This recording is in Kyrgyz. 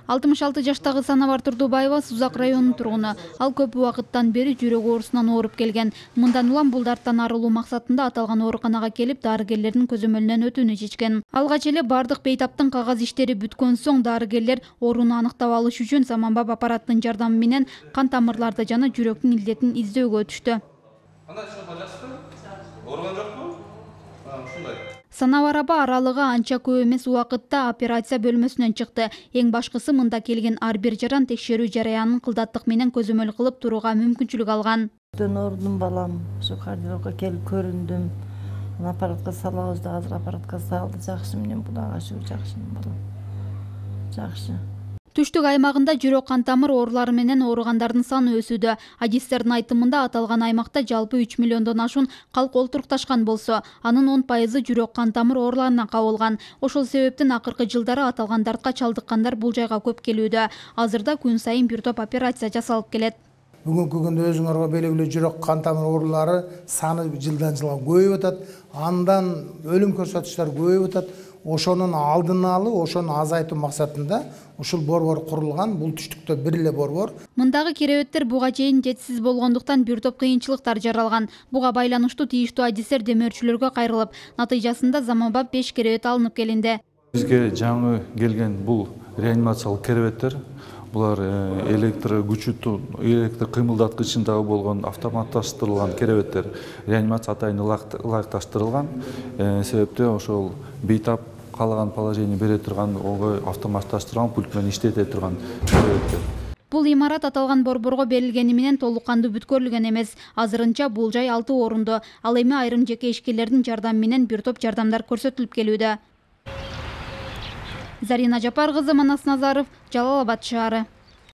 66 жаштагы Санабар Турдубаева Сузак районунун тургуну. Ал көп убакыттан бери жүрөк оорусунан ооруп келген. Мындан улам бул дарттан арылуу максатында аталган ооруканага келип, дарыгерлердин көзөмөлүнөн өтүүнү чечкен. Алгач эле бардык бейтаптын кагаз иштери бүткөн соң дарыгерлер ооруну аныктап алыш үчүн заманбап аппараттын жардамы менен кан тамырларды жана жүрөктүн илдетин издөөгө өтүштү. Санабар апа аралыгы анча көп эмес убакытта операция бөлмөсүнөн чыкты. Эң башкысы мында келген ар бир жаран текшерүү жараянын кылдаттык менен көзөмөл кылып турууга мүмкүнчүлүк алган. Оорудум балам, ушу кардиологко келип көрүндүм. Аппаратка салабыз да, азыр аппаратка салды. Жакшы менен Кудайга шүгүр, жакшы балам. Жакшы. Түштүк аймагында жүрөк кан тамыр оорулары менен ооругандардын саны өсүүдө. Адистердин айтымында аталган аймакта жалпы 3 миллиондон ашуун калк олтурукташкан болсо, анын 10% жүрөк кан тамыр ооруларынан кабылган. Ошол себептен акыркы жылдары аталган дартка чалдыккандар бул жайга көп келүүдө. Азырда күн сайын бир топ операция жасалып келет. Бүгүнкү күндө өзүңөргө белгилүү жүрөк кан тамыр оорулары саны жылдан жылга көбөйүп атат. Андан өлүм көрсөтүштөр көбөйүп атат. Ошонун алдын алуу, ошону азайтуу максатында ушул борбор курулган. Бул түштүктө бир эле борбор. Мындагы керебеттер буга чейин жетишсиз болгондуктан бир топ кыйынчылыктар жаралган. Буга байланыштуу тийиштүү адистер демөөрчүлөргө кайрылып, натыйжасында заманбап 5 керебет алынып келинди. Бизге жаңы келген бул реанимациялык керебеттер. Булар электр күчүтүү, электр кыймылдаткычындагы болгон автоматташтырылган керебеттер. Реанимация атайын ылайыкташтырылган. Себепте ошол бейтап каалаган положение бере турган, ого автоматташтырылган пульт менен иштете турган керебеттер. Бул имарат аталган борборго берилгени менен толук кандуу бүткөрүлгөн эмес. Азырынча бул жай 6 орунду. Ал эми айрым жеке ишкерлердин жардамы менен бир топ жардамдар көрсөтүлүп келүүдө. Зарина Жапар кызы, Манас Назаров, Жалал Абад шаары.